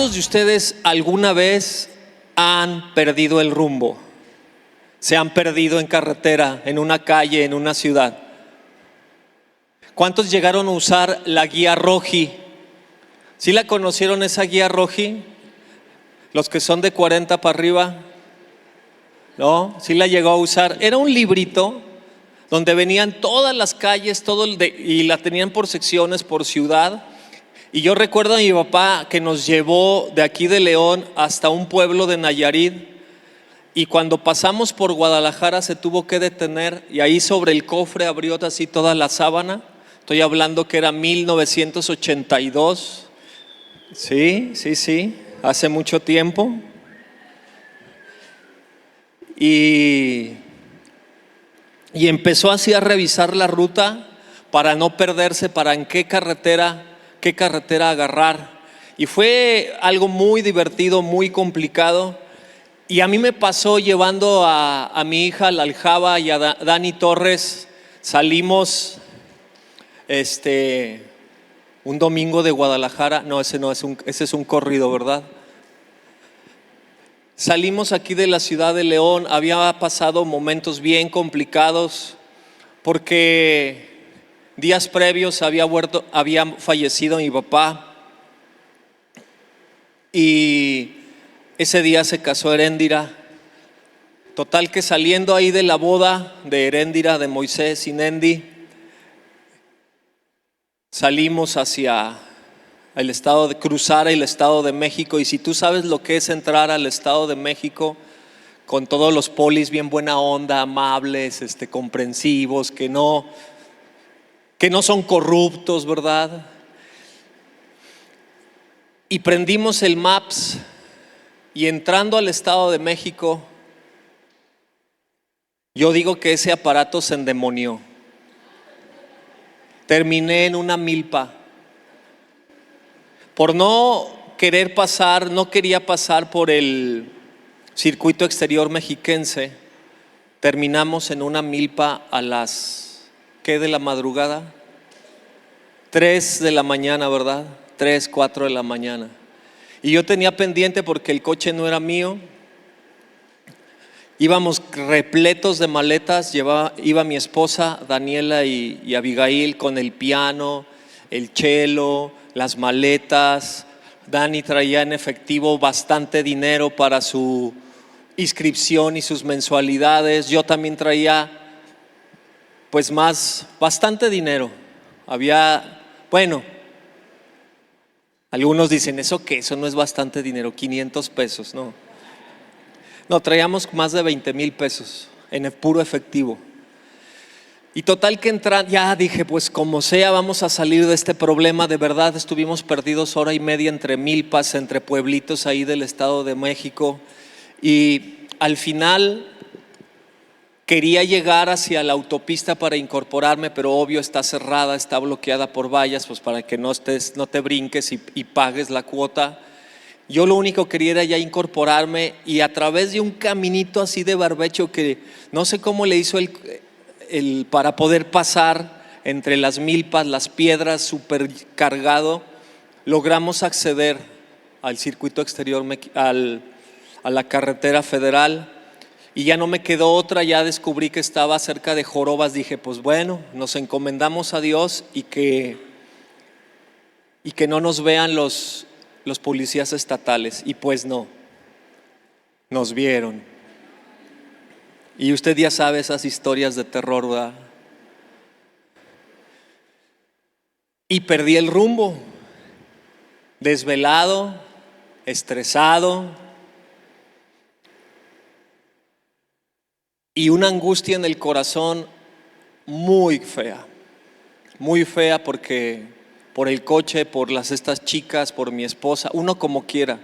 ¿Cuántos de ustedes alguna vez han perdido el rumbo? Se han perdido en carretera, en una calle, en una ciudad. ¿Cuántos llegaron a usar la guía Roji? ¿Sí la conocieron esa guía Roji? Los que son de 40 para arriba, ¿no? ¿Sí la llegó a usar? Era un librito donde venían todas las calles, y la tenían por secciones, por ciudad. Y yo recuerdo a mi papá que nos llevó de aquí de León hasta un pueblo de Nayarit, y cuando pasamos por Guadalajara se tuvo que detener, y ahí sobre el cofre abrió así toda la sábana. Estoy hablando que era 1982. Sí, hace mucho tiempo. Y empezó así a revisar la ruta para no perderse, para en qué carretera agarrar. Y fue algo muy divertido, muy complicado. Y a mí me pasó llevando a mi hija, la Aljaba, y a Dani Torres. Salimos un domingo de Guadalajara. No, ese es un corrido, ¿verdad? Salimos aquí de la ciudad de León. Había pasado momentos bien complicados porque días previos había fallecido mi papá, y ese día se casó Heréndira. Total que saliendo ahí de la boda de Heréndira, de Moisés y Nendi, salimos hacia cruzar el Estado de México. Y si tú sabes lo que es entrar al Estado de México, con todos los polis bien buena onda, amables, comprensivos, que no son corruptos, ¿verdad? Y prendimos el Maps, y entrando al Estado de México, yo digo que ese aparato se endemonió. Terminé en una milpa. Por no quería pasar por el circuito exterior mexiquense. Terminamos en una milpa a las, ¿qué de la madrugada? 3 de la mañana, ¿verdad? 3, 4 de la mañana. Y yo tenía pendiente, porque el coche no era mío. Íbamos repletos de maletas. Iba mi esposa Daniela y Abigail con el piano, el cello, las maletas. Dani traía en efectivo bastante dinero para su inscripción y sus mensualidades. Yo también traía bastante dinero. Algunos dicen, ¿eso qué? Eso no es bastante dinero, 500 pesos, no. No, traíamos más de 20,000 pesos en el puro efectivo. Y total que ya dije, pues como sea, vamos a salir de este problema. De verdad, estuvimos perdidos 1:30 entre milpas, entre pueblitos ahí del Estado de México. Y al final quería llegar hacia la autopista para incorporarme, pero obvio está cerrada, está bloqueada por vallas, pues para que no te brinques y pagues la cuota. Yo lo único que quería era ya incorporarme, y a través de un caminito así de barbecho, que no sé cómo le hizo para poder pasar entre las milpas, las piedras, súper cargado, logramos acceder al circuito exterior, a la carretera federal. Y ya no me quedó otra, ya descubrí que estaba cerca de Jorobas. Dije, pues bueno, nos encomendamos a Dios, y que no nos vean los policías estatales. Y pues no, nos vieron. Y usted ya sabe esas historias de terror, ¿verdad? Y perdí el rumbo, desvelado, estresado, y una angustia en el corazón muy fea, porque por el coche, por estas chicas, por mi esposa, uno como quiera.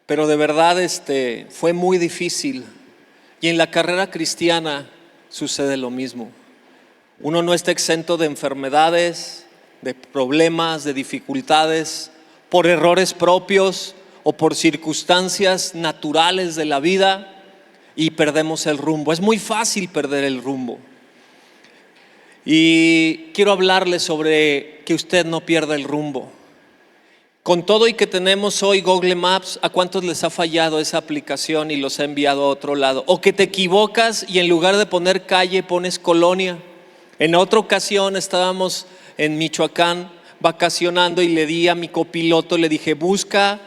Pero de verdad fue muy difícil. Y en la carrera cristiana sucede lo mismo. Uno no está exento de enfermedades, de problemas, de dificultades, por errores propios o por circunstancias naturales de la vida, y perdemos el rumbo. Es muy fácil perder el rumbo. Y quiero hablarle sobre que usted no pierda el rumbo. Con todo y que tenemos hoy Google Maps, ¿a cuántos les ha fallado esa aplicación y los ha enviado a otro lado? O que te equivocas y en lugar de poner calle pones colonia. En otra ocasión estábamos en Michoacán vacacionando y le di a mi copiloto, le dije, busca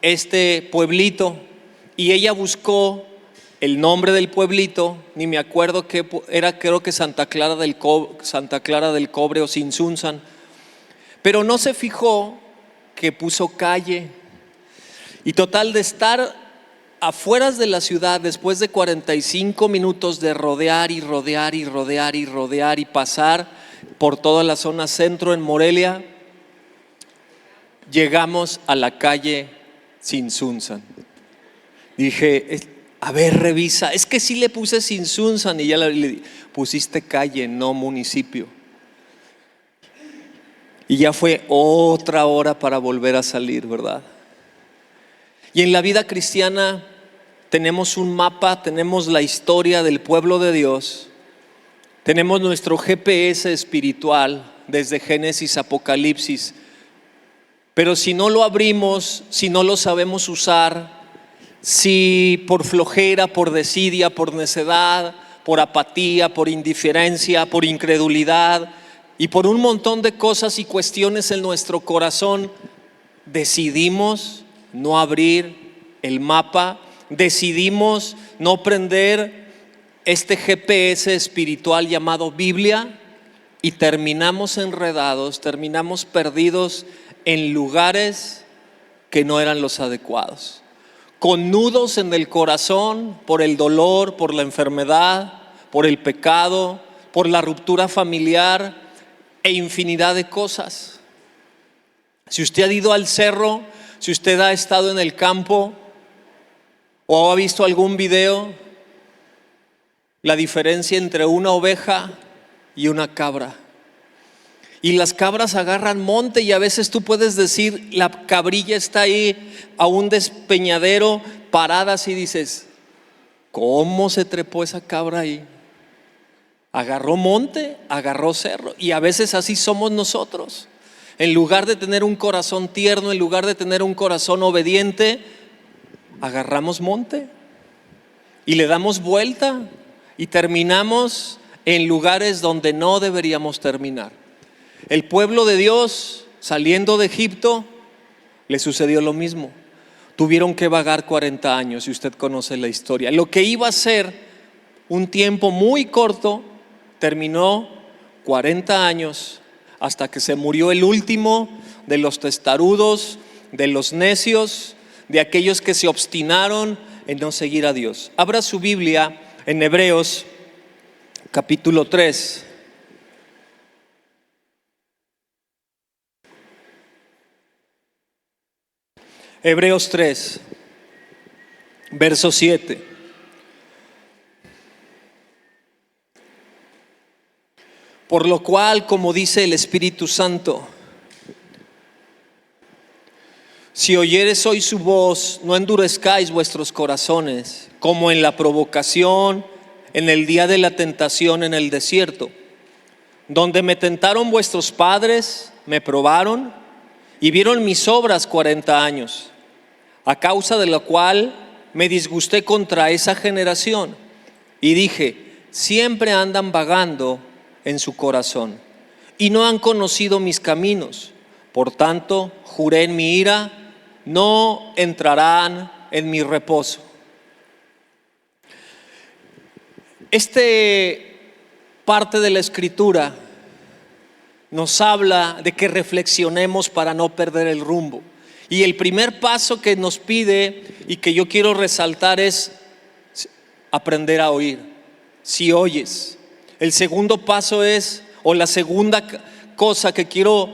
este pueblito, y ella buscó el nombre del pueblito, ni me acuerdo qué era, creo que Santa Clara del Cobre o Sinsunzan, pero no se fijó que puso calle. Y total, de estar afueras de la ciudad, después de 45 minutos de rodear y rodear y rodear y rodear y pasar por toda la zona centro en Morelia, llegamos a la calle Sinsunzan. Dije, a ver, revisa, es que sí le puse Sinsunzan, y ya le pusiste calle, no municipio. Y ya fue otra hora para volver a salir, ¿verdad? Y en la vida cristiana tenemos un mapa, tenemos la historia del pueblo de Dios, tenemos nuestro GPS espiritual desde Génesis a Apocalipsis, pero si no lo abrimos, si no lo sabemos usar, si por flojera, por desidia, por necedad, por apatía, por indiferencia, por incredulidad y por un montón de cosas y cuestiones en nuestro corazón, decidimos no abrir el mapa, decidimos no prender este GPS espiritual llamado Biblia, y terminamos enredados, terminamos perdidos en lugares que no eran los adecuados, con nudos en el corazón por el dolor, por la enfermedad, por el pecado, por la ruptura familiar e infinidad de cosas. Si usted ha ido al cerro, si usted ha estado en el campo o ha visto algún video, la diferencia entre una oveja y una cabra. Y las cabras agarran monte, y a veces tú puedes decir, la cabrilla está ahí a un despeñadero parada, así dices, ¿cómo se trepó esa cabra ahí? Agarró monte, agarró cerro. Y a veces así somos nosotros. En lugar de tener un corazón tierno, en lugar de tener un corazón obediente, agarramos monte y le damos vuelta y terminamos en lugares donde no deberíamos terminar. El pueblo de Dios, saliendo de Egipto, le sucedió lo mismo. Tuvieron que vagar 40 años, y usted conoce la historia. Lo que iba a ser un tiempo muy corto, terminó 40 años, hasta que se murió el último de los testarudos, de los necios, de aquellos que se obstinaron en no seguir a Dios. Abra su Biblia en Hebreos capítulo 3. Hebreos 3, verso 7. Por lo cual, como dice el Espíritu Santo, si oyereis hoy su voz, no endurezcáis vuestros corazones, como en la provocación, en el día de la tentación en el desierto, donde me tentaron vuestros padres, me probaron y vieron mis obras 40 años, a causa de lo cual me disgusté contra esa generación y dije, siempre andan vagando en su corazón y no han conocido mis caminos. Por tanto, juré en mi ira, no entrarán en mi reposo. Parte de la Escritura nos habla de que reflexionemos para no perder el rumbo. Y el primer paso que nos pide y que yo quiero resaltar es aprender a oír. Si oyes. El segundo paso es, o la segunda cosa que quiero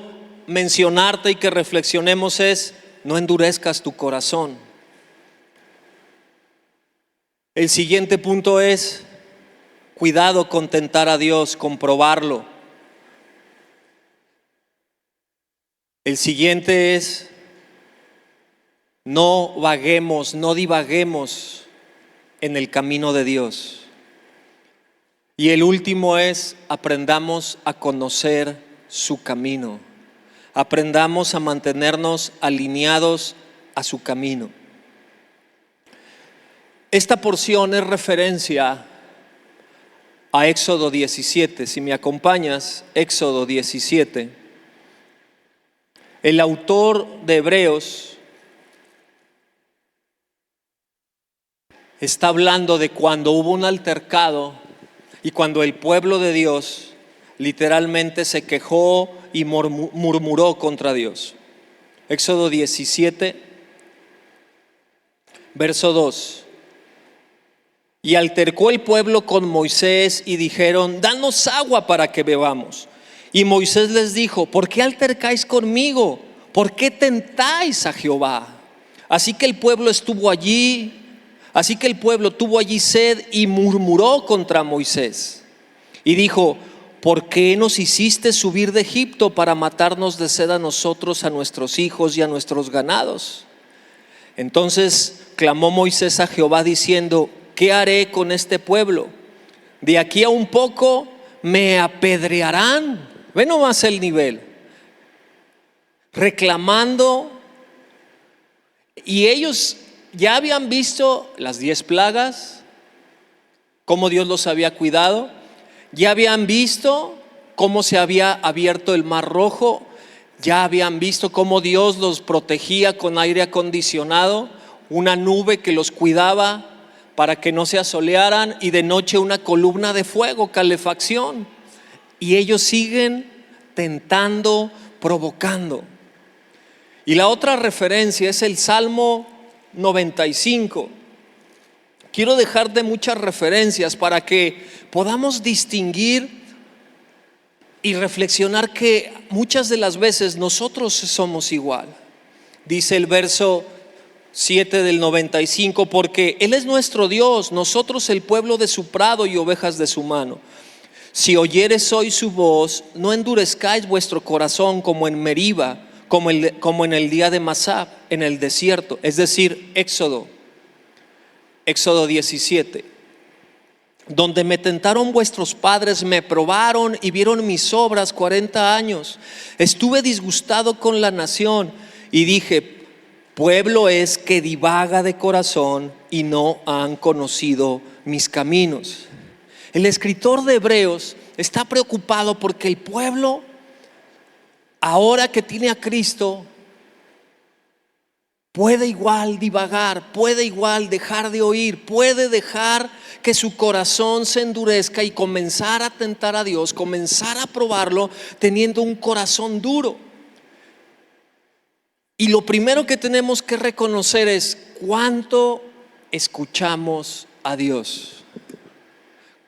mencionarte y que reflexionemos es, no endurezcas tu corazón. El siguiente punto es, cuidado con tentar a Dios, comprobarlo. El siguiente es, no vaguemos, no divaguemos en el camino de Dios. Y el último es, aprendamos a conocer su camino. aprendamos a mantenernos alineados a su camino. Esta porción es referencia a Éxodo 17. Si me acompañas, Éxodo 17. El autor de Hebreos está hablando de cuando hubo un altercado y cuando el pueblo de Dios literalmente se quejó y murmuró contra Dios. Éxodo 17, verso 2. Y altercó el pueblo con Moisés y dijeron: danos agua para que bebamos. Y Moisés les dijo: ¿por qué altercáis conmigo? ¿Por qué tentáis a Jehová? Así que el pueblo tuvo allí sed y murmuró contra Moisés. Y dijo: ¿por qué nos hiciste subir de Egipto para matarnos de sed a nosotros, a nuestros hijos y a nuestros ganados? Entonces clamó Moisés a Jehová diciendo: ¿qué haré con este pueblo? De aquí a un poco me apedrearán. Ve nomás el nivel. Reclamando. Y ellos ya habían visto las 10 plagas, cómo Dios los había cuidado. Ya habían visto cómo se había abierto el mar rojo. Ya habían visto cómo Dios los protegía con aire acondicionado, una nube que los cuidaba para que no se asolearan, y de noche una columna de fuego, calefacción. Y ellos siguen tentando, provocando. Y la otra referencia es el Salmo 95. Quiero dejarte muchas referencias para que podamos distinguir y reflexionar que muchas de las veces nosotros somos igual. Dice el verso 7 del 95: porque Él es nuestro Dios, nosotros el pueblo de su prado y ovejas de su mano. Si oyeres hoy su voz, no endurezcáis vuestro corazón como en Meriba, como en el día de Masá, en el desierto. Es decir, Éxodo 17. Donde me tentaron vuestros padres, me probaron y vieron mis obras 40 años. Estuve disgustado con la nación y dije: pueblo es que divaga de corazón y no han conocido mis caminos. El escritor de Hebreos está preocupado porque el pueblo, ahora que tiene a Cristo, puede igual divagar, puede igual dejar de oír, puede dejar que su corazón se endurezca y comenzar a tentar a Dios, comenzar a probarlo teniendo un corazón duro. Y lo primero que tenemos que reconocer es cuánto escuchamos a Dios.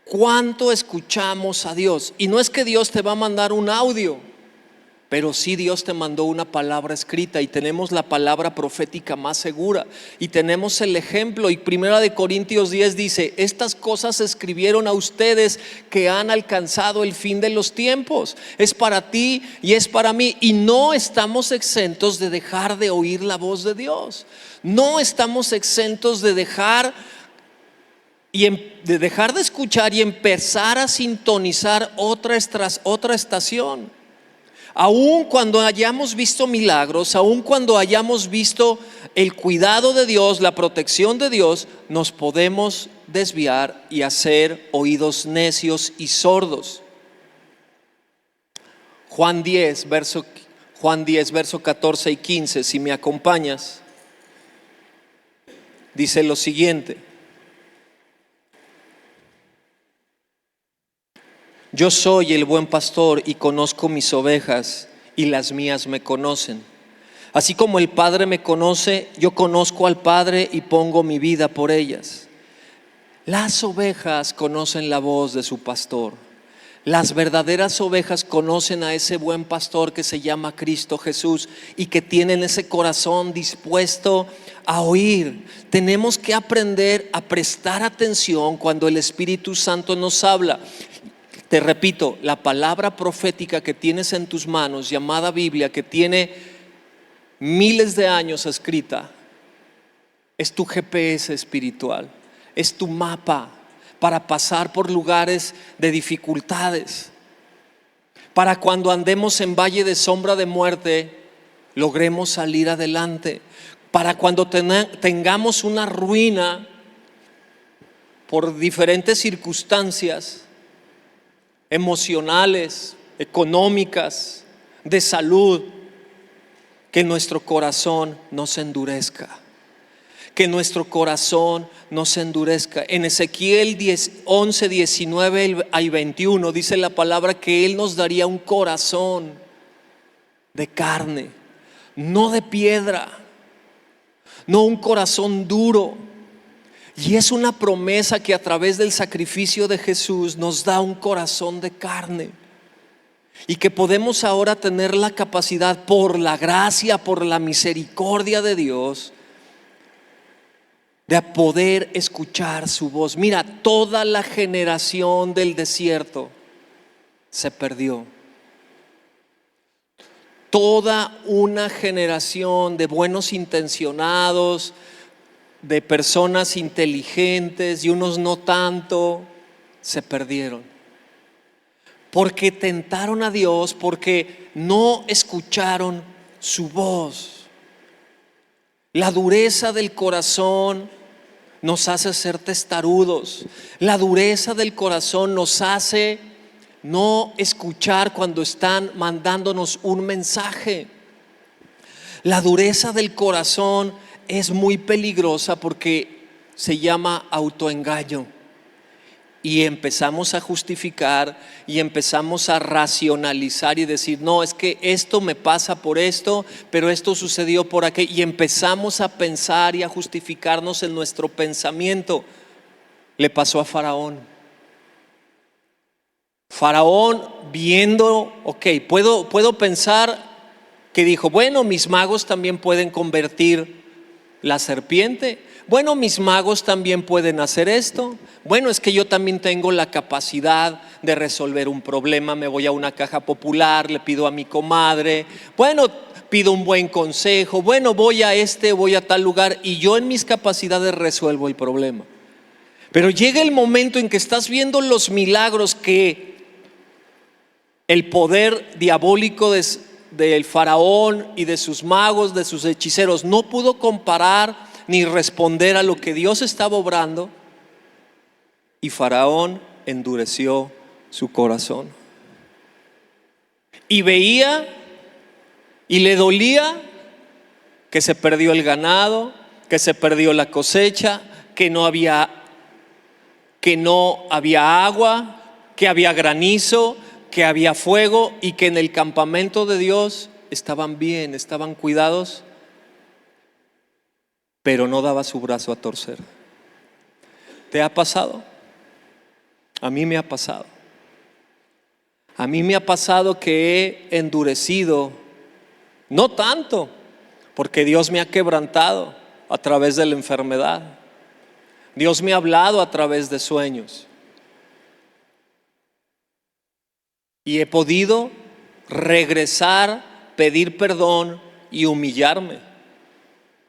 Cuánto escuchamos a Dios. Y no es que Dios te va a mandar un audio, pero sí Dios te mandó una palabra escrita, y tenemos la palabra profética más segura, y tenemos el ejemplo. Y 1 Corintios 10 dice: estas cosas se escribieron a ustedes que han alcanzado el fin de los tiempos. Es para ti y es para mí, y no estamos exentos de dejar de oír la voz de Dios. No estamos exentos de dejar de escuchar y empezar a sintonizar otra estación. Aun cuando hayamos visto milagros, aun cuando hayamos visto el cuidado de Dios, la protección de Dios, nos podemos desviar y hacer oídos necios y sordos. Juan 10, verso 14 y 15, si me acompañas, dice lo siguiente: yo soy el buen pastor y conozco mis ovejas, y las mías me conocen. Así como el Padre me conoce, yo conozco al Padre y pongo mi vida por ellas. Las ovejas conocen la voz de su pastor. Las verdaderas ovejas conocen a ese buen pastor que se llama Cristo Jesús, y que tienen ese corazón dispuesto a oír. Tenemos que aprender a prestar atención cuando el Espíritu Santo nos habla. Te repito, la palabra profética que tienes en tus manos, llamada Biblia, que tiene miles de años escrita, es tu GPS espiritual, es tu mapa para pasar por lugares de dificultades. para cuando andemos en valle de sombra de muerte, logremos salir adelante, para cuando tengamos una ruina por diferentes circunstancias emocionales, económicas, de salud, que nuestro corazón no se endurezca. Que nuestro corazón no se endurezca. En Ezequiel 11, 19 y 21 dice la palabra que Él nos daría un corazón de carne, no de piedra, no un corazón duro. Y es una promesa que a través del sacrificio de Jesús nos da un corazón de carne. Y que podemos ahora tener la capacidad, por la gracia, por la misericordia de Dios, de poder escuchar su voz. Mira, toda la generación del desierto se perdió. Toda una generación de buenos intencionados, de personas inteligentes y unos no tanto, se perdieron. Porque tentaron a Dios, porque no escucharon su voz. La dureza del corazón nos hace ser testarudos. La dureza del corazón nos hace no escuchar cuando están mandándonos un mensaje. La dureza del corazón es muy peligrosa porque se llama autoengaño. Y empezamos a justificar y empezamos a racionalizar y decir, no, es que esto me pasa por esto, pero esto sucedió por aquello. Y empezamos a pensar y a justificarnos en nuestro pensamiento. Le pasó a Faraón. Faraón viendo, puedo pensar que dijo, bueno, mis magos también pueden convertir la serpiente. Bueno, mis magos también pueden hacer esto. Bueno, es que yo también tengo la capacidad de resolver un problema. Me voy a una caja popular, le pido a mi comadre. Bueno, pido un buen consejo. Bueno, voy a tal lugar y yo en mis capacidades resuelvo el problema. Pero llega el momento en que estás viendo los milagros que el poder diabólico del faraón y de sus magos, de sus hechiceros, no pudo comparar ni responder a lo que Dios estaba obrando, y Faraón endureció su corazón. Y veía y le dolía que se perdió el ganado, que se perdió la cosecha, que no había agua, que había granizo, que había fuego, y que en el campamento de Dios estaban bien, estaban cuidados, pero no daba su brazo a torcer. ¿Te ha pasado? A mí me ha pasado. A mí me ha pasado que he endurecido, no tanto, porque Dios me ha quebrantado a través de la enfermedad. Dios me ha hablado a través de sueños. Y he podido regresar, pedir perdón y humillarme.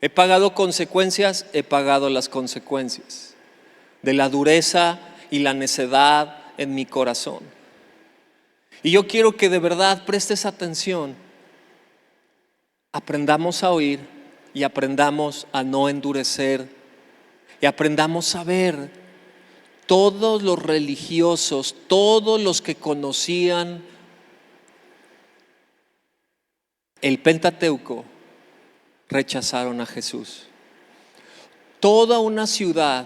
He pagado consecuencias, he pagado las consecuencias de la dureza y la necedad en mi corazón. Y yo quiero que de verdad prestes atención, aprendamos a oír y aprendamos a no endurecer y aprendamos a ver. Todos los religiosos, todos los que conocían el Pentateuco, rechazaron a Jesús. Toda una ciudad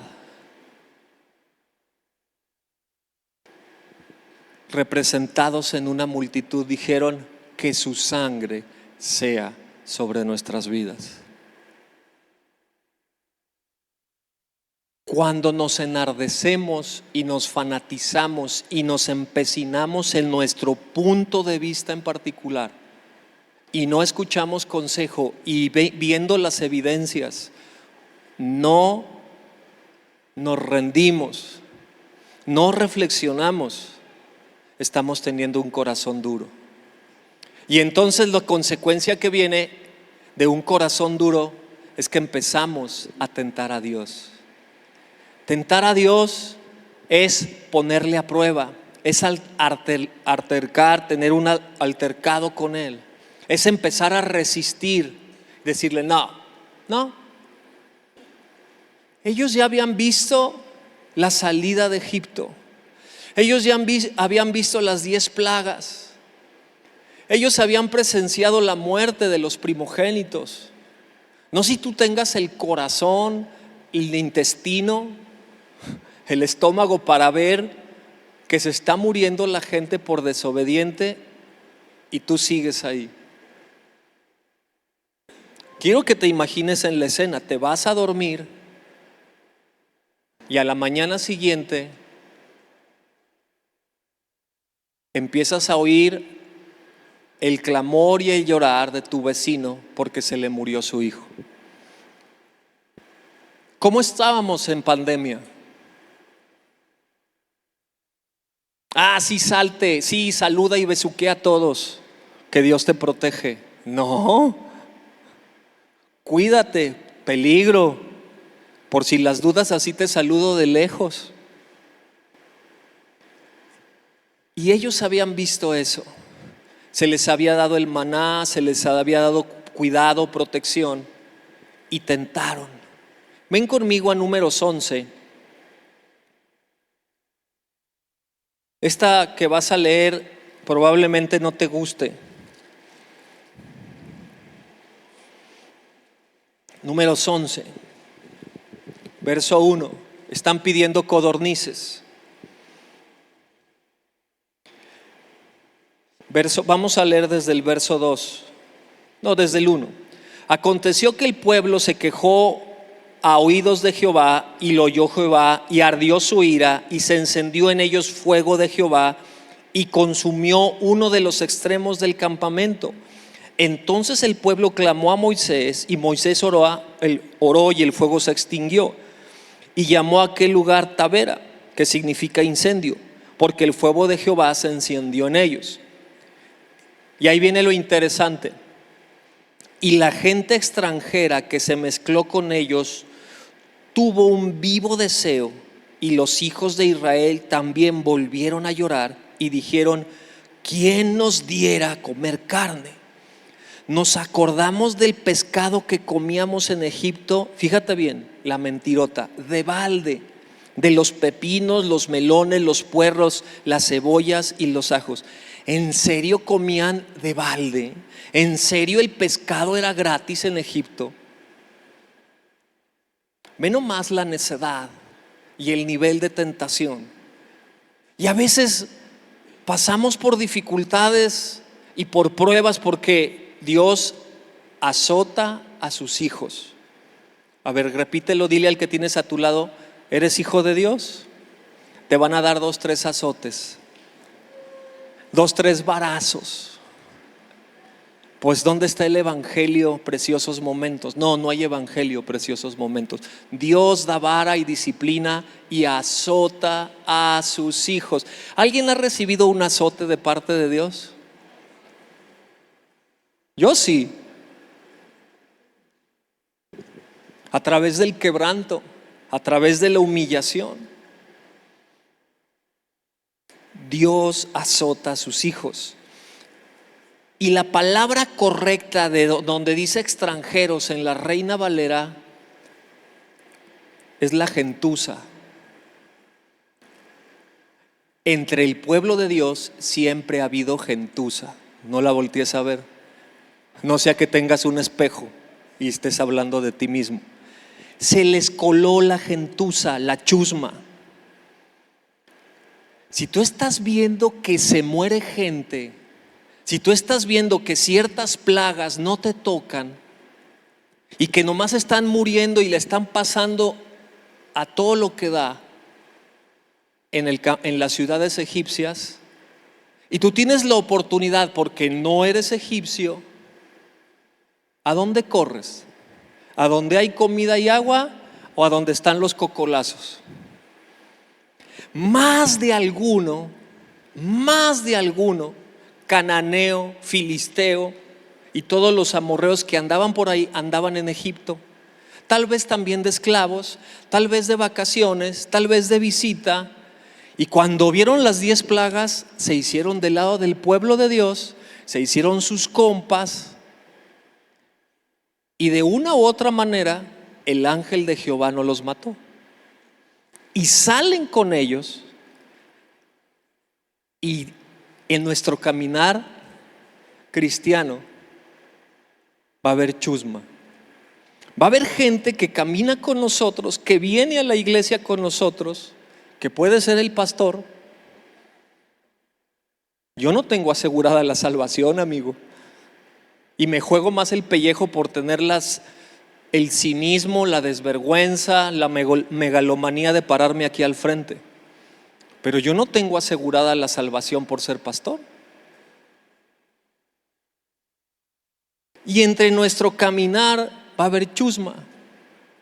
representados en una multitud dijeron que su sangre sea sobre nuestras vidas. Cuando nos enardecemos y nos fanatizamos y nos empecinamos en nuestro punto de vista en particular y no escuchamos consejo y viendo las evidencias, no nos rendimos, no reflexionamos, estamos teniendo un corazón duro. Y entonces la consecuencia que viene de un corazón duro es que empezamos a tentar a Dios. Tentar a Dios es ponerle a prueba, es altercar, tener un altercado con Él. Es empezar a resistir, decirle no, no. Ellos ya habían visto la salida de Egipto. Ellos ya habían visto las 10 plagas. Ellos habían presenciado la muerte de los primogénitos. No sé si tú tengas el corazón, el intestino, el estómago para ver que se está muriendo la gente por desobediente y tú sigues ahí. Quiero que te imagines en la escena, te vas a dormir y a la mañana siguiente empiezas a oír el clamor y el llorar de tu vecino porque se le murió su hijo. ¿Cómo estábamos en pandemia? Sí, salte, sí, saluda y besuquea a todos, que Dios te protege. No, cuídate, peligro, por si las dudas así te saludo de lejos. Y ellos habían visto eso, se les había dado el maná, se les había dado cuidado, protección y tentaron. Ven conmigo a Números 11. Esta que vas a leer probablemente no te guste. Números 11, verso 1. Están pidiendo codornices. Vamos a leer desde el verso 2. No, desde el 1. Aconteció que el pueblo se quejó a oídos de Jehová, y lo oyó Jehová, y ardió su ira, y se encendió en ellos fuego de Jehová, y consumió uno de los extremos del campamento. Entonces el pueblo clamó a Moisés, y Moisés oró y el fuego se extinguió, y llamó a aquel lugar Tabera, que significa incendio, porque el fuego de Jehová se encendió en ellos. Y ahí viene lo interesante. Y la gente extranjera que se mezcló con ellos tuvo un vivo deseo, y los hijos de Israel también volvieron a llorar y dijeron: ¿quién nos diera a comer carne? Nos acordamos del pescado que comíamos en Egipto, fíjate bien, la mentirota, de balde, de los pepinos, los melones, los puerros, las cebollas y los ajos. ¿En serio comían de balde? ¿En serio el pescado era gratis en Egipto? Ve nomás la necedad y el nivel de tentación. Y a veces pasamos por dificultades y por pruebas porque Dios azota a sus hijos. A ver, repítelo, dile al que tienes a tu lado: ¿eres hijo de Dios? Te van a dar 2, 3 azotes, 2, 3 varazos. Pues ¿dónde está el evangelio, preciosos momentos? No hay evangelio, preciosos momentos. Dios da vara y disciplina y azota a sus hijos. ¿Alguien ha recibido un azote de parte de Dios? Yo sí. A través del quebranto, a través de la humillación. Dios azota a sus hijos. Y la palabra correcta de donde dice extranjeros en la Reina Valera es la gentuza. Entre el pueblo de Dios siempre ha habido gentuza. No la voltees a ver. No sea que tengas un espejo y estés hablando de ti mismo. Se les coló la gentuza, la chusma. Si tú estás viendo que se muere gente, si tú estás viendo que ciertas plagas no te tocan y que nomás están muriendo y le están pasando a todo lo que da en las ciudades egipcias, y tú tienes la oportunidad porque no eres egipcio, ¿a dónde corres? ¿A donde hay comida y agua o a donde están los cocolazos? Más de alguno cananeo, filisteo y todos los amorreos que andaban por ahí andaban en Egipto, tal vez también de esclavos, tal vez de vacaciones, tal vez de visita, Y cuando vieron las 10 plagas, se hicieron del lado del pueblo de Dios, se hicieron sus compas, y de una u otra manera el ángel de Jehová no los mató. Y salen con ellos, y en nuestro caminar cristiano va a haber chusma. Va a haber gente que camina con nosotros, que viene a la iglesia con nosotros, que puede ser el pastor. Yo no tengo asegurada la salvación, amigo, y me juego más el pellejo por tener el cinismo, la desvergüenza, la megalomanía de pararme aquí al frente. Pero yo no tengo asegurada la salvación por ser pastor. Y entre nuestro caminar va a haber chusma,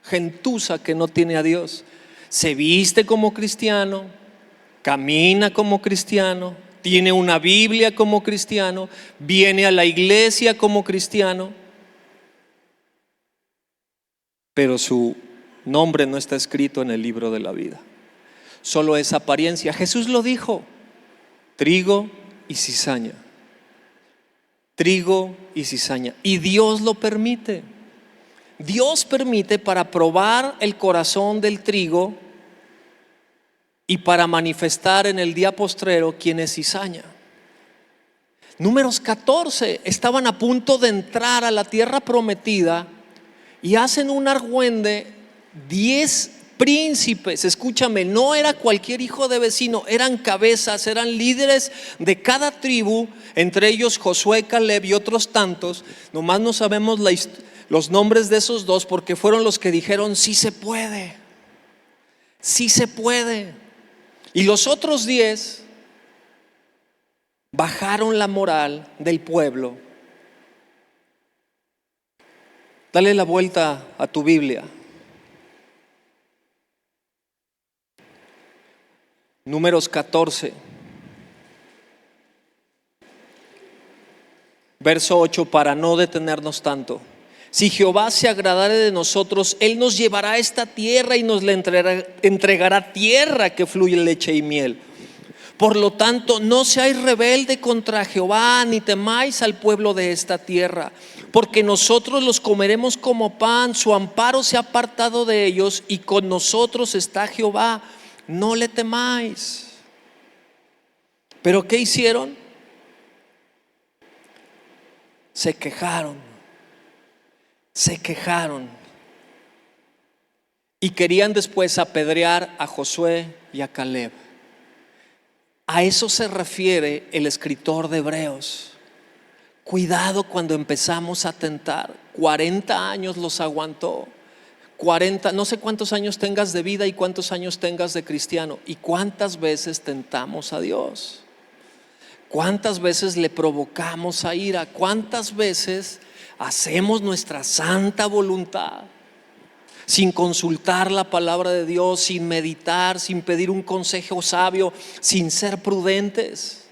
gentuza que no tiene a Dios. Se viste como cristiano, camina como cristiano, tiene una Biblia como cristiano, viene a la iglesia como cristiano, pero su nombre no está escrito en el libro de la vida. Solo es apariencia. Jesús lo dijo: trigo y cizaña. Trigo y cizaña. Y Dios lo permite. Dios permite para probar el corazón del trigo y para manifestar en el día postrero quién es cizaña. Números 14, estaban a punto de entrar a la tierra prometida y hacen un argüende. 10 príncipes, escúchame, no era cualquier hijo de vecino, eran cabezas, eran líderes de cada tribu, entre ellos Josué, Caleb y otros tantos. Nomás no sabemos los nombres de esos dos, porque fueron los que dijeron: sí se puede, sí se puede. Y los otros 10 bajaron la moral del pueblo. Dale la vuelta a tu Biblia. Números 14, verso 8, para no detenernos tanto. Si Jehová se agradare de nosotros, Él nos llevará a esta tierra y nos le entregará tierra que fluye leche y miel. Por lo tanto, no seáis rebelde contra Jehová, ni temáis al pueblo de esta tierra, porque nosotros los comeremos como pan. Su amparo se ha apartado de ellos, y con nosotros está Jehová. No le temáis. ¿Pero qué hicieron? Se quejaron. Se quejaron. Y querían después apedrear a Josué y a Caleb. A eso se refiere el escritor de Hebreos. Cuidado cuando empezamos a tentar. 40 años los aguantó. 40, no sé cuántos años tengas de vida y cuántos años tengas de cristiano, y cuántas veces tentamos a Dios, cuántas veces le provocamos a ira, cuántas veces hacemos nuestra santa voluntad sin consultar la palabra de Dios, sin meditar, sin pedir un consejo sabio, sin ser prudentes.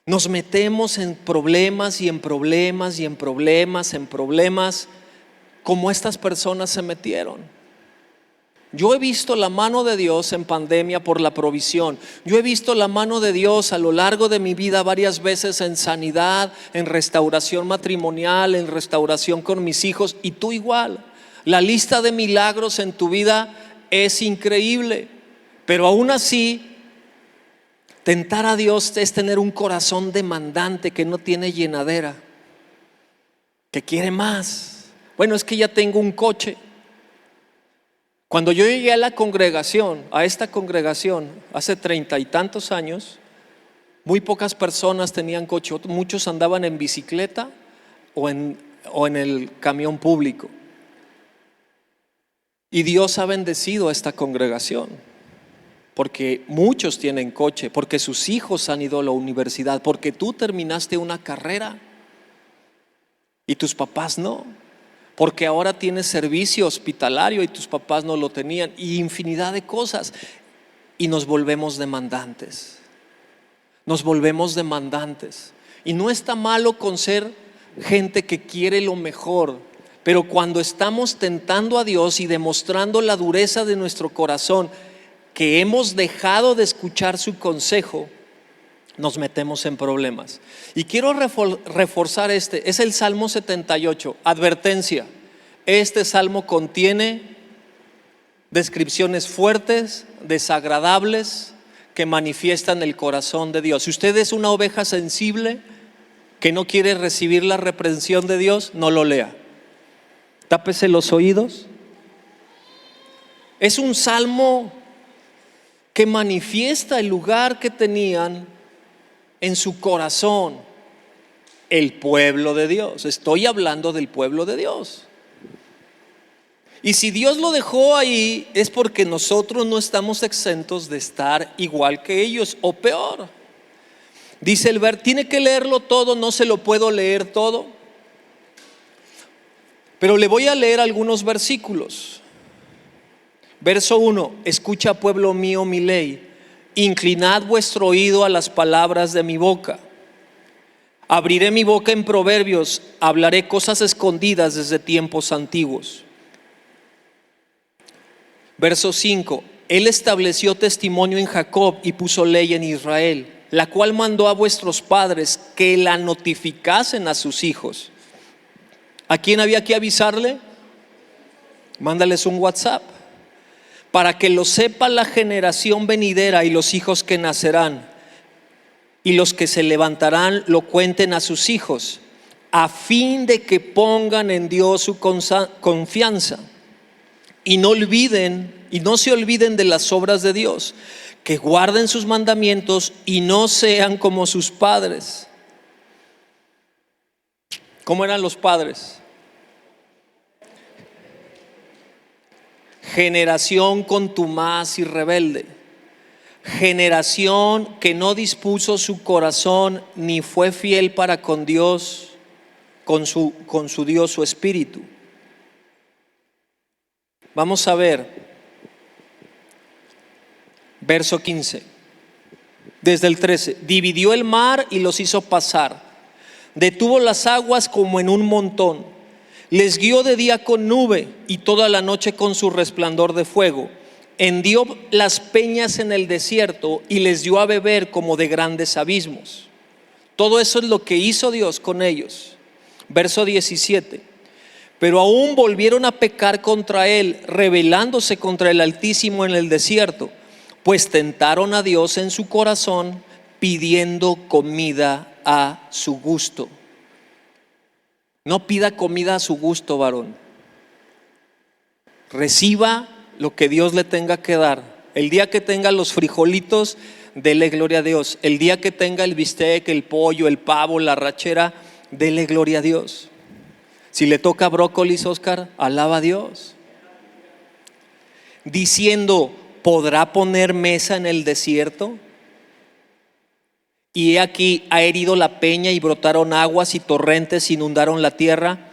Nos metemos en problemas y en problemas y en problemas, como estas personas se metieron. Yo he visto la mano de Dios en pandemia por la provisión. Yo he visto la mano de Dios a lo largo de mi vida varias veces en sanidad, en restauración matrimonial, en restauración con mis hijos, y tú igual. La lista de milagros en tu vida es increíble, pero aún así tentar a Dios es tener un corazón demandante que no tiene llenadera, que quiere más. Bueno, es que ya tengo un coche. Cuando yo llegué a la congregación, a esta congregación, hace 30 y tantos años, muy pocas personas tenían coche. Muchos andaban en bicicleta o en el camión público. Y Dios ha bendecido a esta congregación, porque muchos tienen coche, porque sus hijos han ido a la universidad, porque tú terminaste una carrera y tus papás no, porque ahora tienes servicio hospitalario y tus papás no lo tenían, y infinidad de cosas. Y nos volvemos demandantes. Nos volvemos demandantes. Y no está malo con ser gente que quiere lo mejor, pero cuando estamos tentando a Dios y demostrando la dureza de nuestro corazón, que hemos dejado de escuchar su consejo, nos metemos en problemas. Y quiero reforzar es el Salmo 78. Advertencia: este salmo contiene descripciones fuertes, desagradables, que manifiestan el corazón de Dios. Si usted es una oveja sensible que no quiere recibir la reprensión de Dios, no lo lea. Tápese los oídos. Es un salmo que manifiesta el lugar que tenían en su corazón el pueblo de Dios. Estoy hablando del pueblo de Dios. Y si Dios lo dejó ahí, es porque nosotros no estamos exentos de estar igual que ellos o peor. Dice el verso, tiene que leerlo todo, no se lo puedo leer todo, pero le voy a leer algunos versículos. Verso 1: escucha, pueblo mío, mi ley, inclinad vuestro oído a las palabras de mi boca. Abriré mi boca en proverbios, hablaré cosas escondidas desde tiempos antiguos. Verso 5: Él estableció testimonio en Jacob y puso ley en Israel, la cual mandó a vuestros padres que la notificasen a sus hijos. ¿A quién había que avisarle? Mándales un WhatsApp, para que lo sepa la generación venidera y los hijos que nacerán, y los que se levantarán lo cuenten a sus hijos, a fin de que pongan en Dios su confianza y no se olviden de las obras de Dios, que guarden sus mandamientos y no sean como sus padres. ¿Cómo eran los padres? Generación contumaz y rebelde, generación que no dispuso su corazón ni fue fiel para con Dios, con su Dios, su espíritu. Vamos a ver verso 15, desde el 13: dividió el mar y los hizo pasar, detuvo las aguas como en un montón, les guió de día con nube y toda la noche con su resplandor de fuego, hendió las peñas en el desierto y les dio a beber como de grandes abismos. Todo eso es lo que hizo Dios con ellos. Verso 17: pero aún volvieron a pecar contra él, rebelándose contra el Altísimo en el desierto, pues tentaron a Dios en su corazón, pidiendo comida a su gusto. No pida comida a su gusto, varón. Reciba lo que Dios le tenga que dar. El día que tenga los frijolitos, dele gloria a Dios. El día que tenga el bistec, el pollo, el pavo, la rachera, dele gloria a Dios. Si le toca brócolis, Oscar, alaba a Dios. Diciendo: ¿podrá poner mesa en el desierto? Y he aquí, ha herido la peña y brotaron aguas y torrentes inundaron la tierra.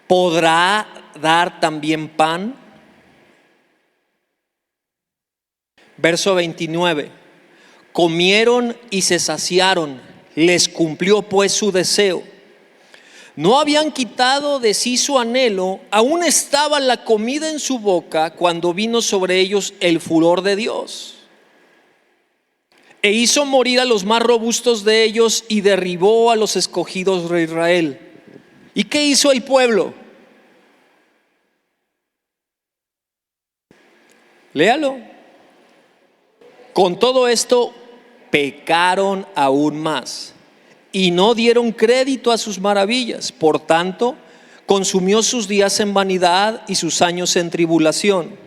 ¿Podrá dar también pan? Verso 29: comieron y se saciaron, les cumplió pues su deseo. No habían quitado de sí su anhelo, aún estaba la comida en su boca cuando vino sobre ellos el furor de Dios. E hizo morir a los más robustos de ellos y derribó a los escogidos de Israel. ¿Y qué hizo el pueblo? Léalo. Con todo esto pecaron aún más y no dieron crédito a sus maravillas. Por tanto, consumió sus días en vanidad y sus años en tribulación.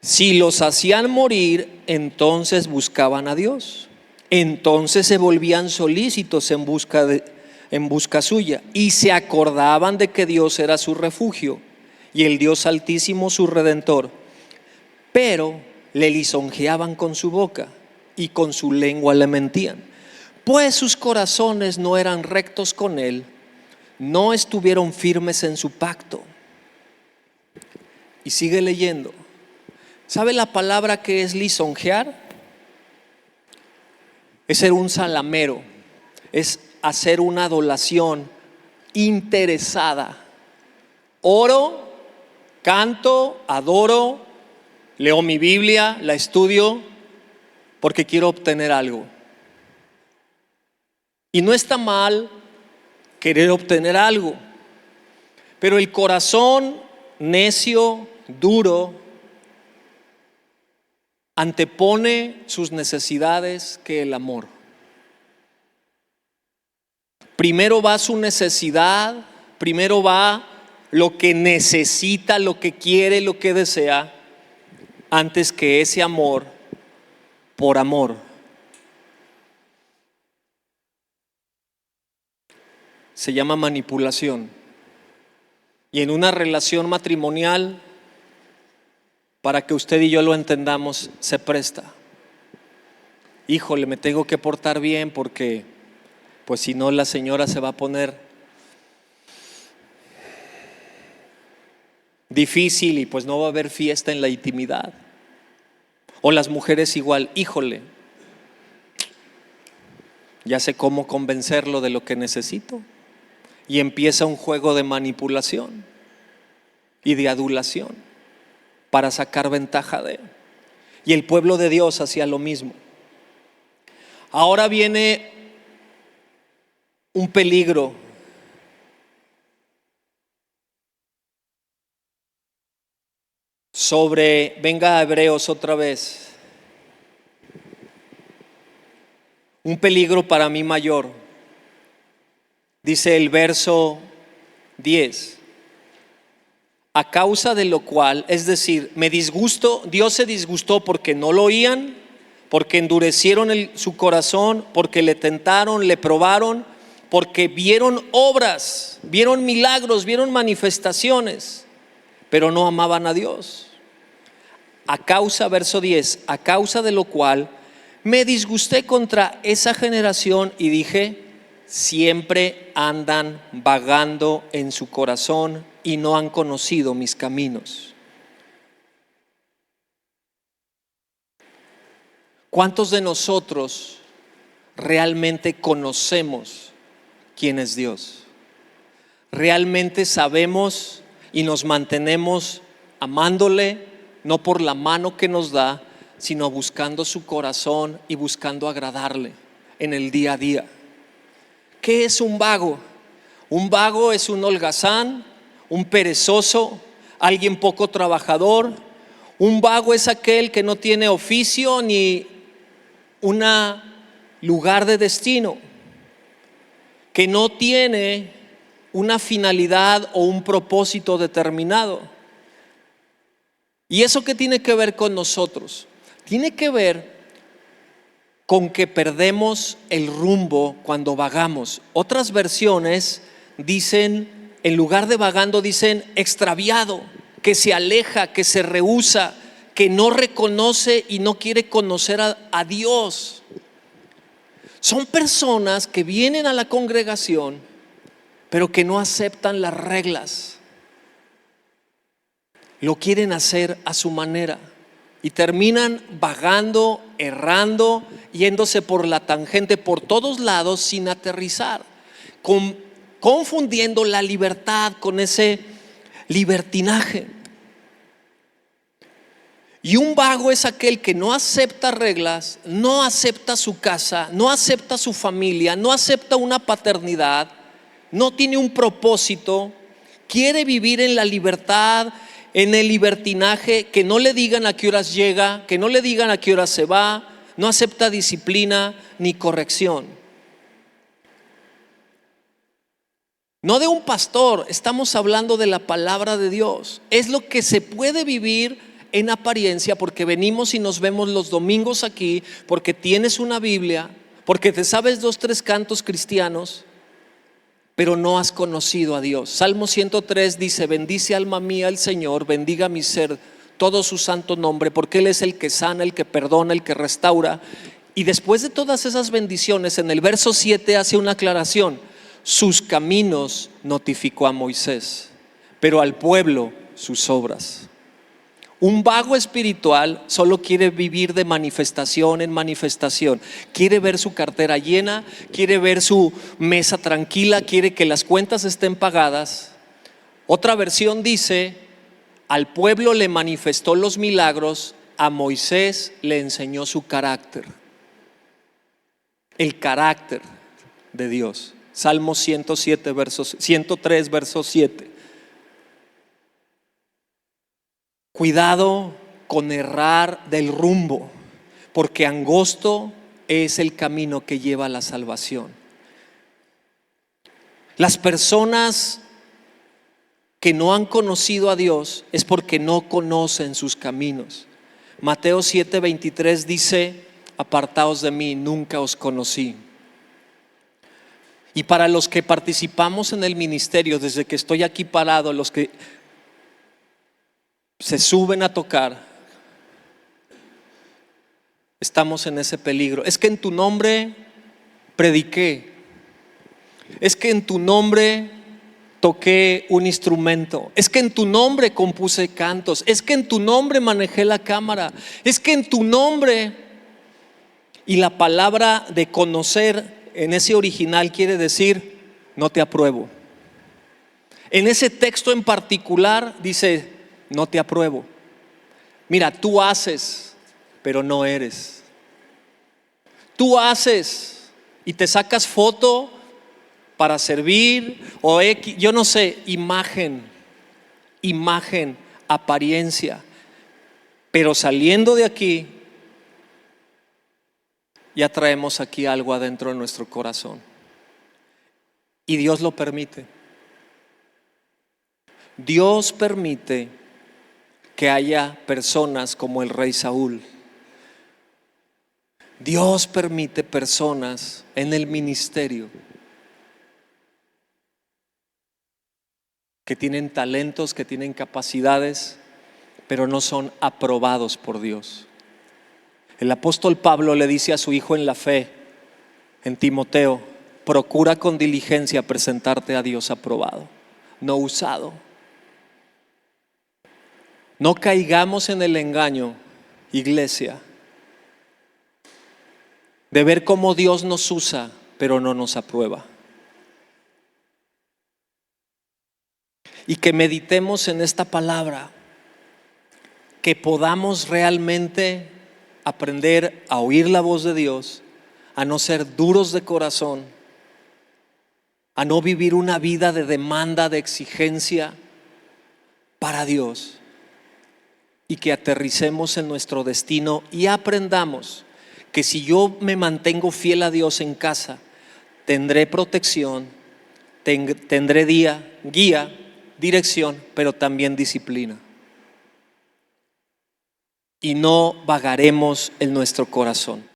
Si los hacían morir, entonces buscaban a Dios. Entonces se volvían solícitos en busca suya, y se acordaban de que Dios era su refugio y el Dios Altísimo su Redentor. Pero le lisonjeaban con su boca y con su lengua le mentían. Pues sus corazones no eran rectos con él, no estuvieron firmes en su pacto. Y sigue leyendo. ¿Sabe la palabra que es lisonjear? Es ser un salamero, es hacer una adoración interesada. Oro, canto, adoro, Leo mi Biblia, la estudio porque quiero obtener algo. Y no está mal querer obtener algo, pero el corazón necio, duro, antepone sus necesidades que el amor. Primero va su necesidad, primero va lo que necesita, lo que quiere, lo que desea, antes que ese amor por amor. Se llama manipulación. Y en una relación matrimonial, para que usted y yo lo entendamos, se presta. Híjole, me tengo que portar bien porque, pues si no, la señora se va a poner difícil y pues no va a haber fiesta en la intimidad. O las mujeres igual, híjole, ya sé cómo convencerlo de lo que necesito. Y empieza un juego de manipulación y de adulación para sacar ventaja de él. Y el pueblo de Dios hacía lo mismo. Ahora viene un peligro. Venga a Hebreos otra vez. Un peligro para mí mayor. Dice el verso 10. A causa de lo cual, es decir, Dios se disgustó porque no lo oían, porque endurecieron su corazón, porque le tentaron, le probaron, porque vieron obras, vieron milagros, vieron manifestaciones, pero no amaban a Dios. A causa, verso 10, a causa de lo cual me disgusté contra esa generación y dije: siempre andan vagando en su corazón y no han conocido mis caminos. ¿Cuántos de nosotros realmente conocemos quién es Dios? ¿Realmente sabemos y nos mantenemos amándole, no por la mano que nos da, sino buscando su corazón y buscando agradarle en el día a día? ¿Qué es un vago? Un vago es un holgazán, un perezoso, alguien poco trabajador. Un vago es aquel que no tiene oficio ni un lugar de destino, que no tiene una finalidad o un propósito determinado. ¿Y eso qué tiene que ver con nosotros? Tiene que ver con que perdemos el rumbo cuando vagamos. Otras versiones dicen, en lugar de vagando, dicen extraviado, que se aleja, que se rehúsa, que no reconoce y no quiere conocer a Dios. Son personas que vienen a la congregación, pero que no aceptan las reglas. Lo quieren hacer a su manera. Y terminan vagando, errando, yéndose por la tangente por todos lados sin aterrizar, confundiendo la libertad con ese libertinaje. Y un vago es aquel que no acepta reglas, no acepta su casa, no acepta su familia, no acepta una paternidad, no tiene un propósito, quiere vivir en la libertad, en el libertinaje, que no le digan a qué horas llega, que no le digan a qué horas se va, no acepta disciplina ni corrección. No de un pastor, estamos hablando de la palabra de Dios. Es lo que se puede vivir en apariencia, porque venimos y nos vemos los domingos aquí, porque tienes una Biblia, porque te sabes 2, 3 cantos cristianos, pero no has conocido a Dios. Salmo 103 dice: bendice alma mía al Señor, bendiga mi ser todo su santo nombre, porque Él es el que sana, el que perdona, el que restaura. Y después de todas esas bendiciones, en el verso 7 hace una aclaración: sus caminos notificó a Moisés, pero al pueblo sus obras. Un vago espiritual solo quiere vivir de manifestación en manifestación. Quiere ver su cartera llena, quiere ver su mesa tranquila, quiere que las cuentas estén pagadas. Otra versión dice: Al pueblo le manifestó los milagros, a Moisés le enseñó su carácter, el carácter de Dios. Salmo 103, verso 7. Cuidado con errar del rumbo, porque angosto es el camino que lleva a la salvación. Las personas que no han conocido a Dios es porque no conocen sus caminos. Mateo 7:23 dice: apartaos de mí, nunca os conocí. Y para los que participamos en el ministerio, desde que estoy aquí parado, los que se suben a tocar, estamos en ese peligro. Es que en tu nombre prediqué, es que en tu nombre toqué un instrumento, es que en tu nombre compuse cantos, es que en tu nombre manejé la cámara, es que en tu nombre. Y la palabra de conocer en ese original quiere decir: no te apruebo. En ese texto en particular dice: no te apruebo. Mira, tú haces, pero no eres. Tú haces y te sacas foto para servir o yo no sé, imagen, apariencia. Pero saliendo de aquí, ya traemos aquí algo adentro de nuestro corazón. Y Dios lo permite. Dios permite que haya personas como el rey Saúl. Dios permite personas en el ministerio que tienen talentos, que tienen capacidades, pero no son aprobados por Dios. El apóstol Pablo le dice a su hijo en la fe, en Timoteo: procura con diligencia presentarte a Dios aprobado, no usado. No caigamos en el engaño, iglesia, de ver cómo Dios nos usa, pero no nos aprueba. Y que meditemos en esta palabra, que podamos realmente aprender a oír la voz de Dios, a no ser duros de corazón, a no vivir una vida de demanda, de exigencia para Dios, y que aterricemos en nuestro destino y aprendamos que si yo me mantengo fiel a Dios en casa, tendré protección, tendré guía, dirección, pero también disciplina. Y no vagaremos en nuestro corazón.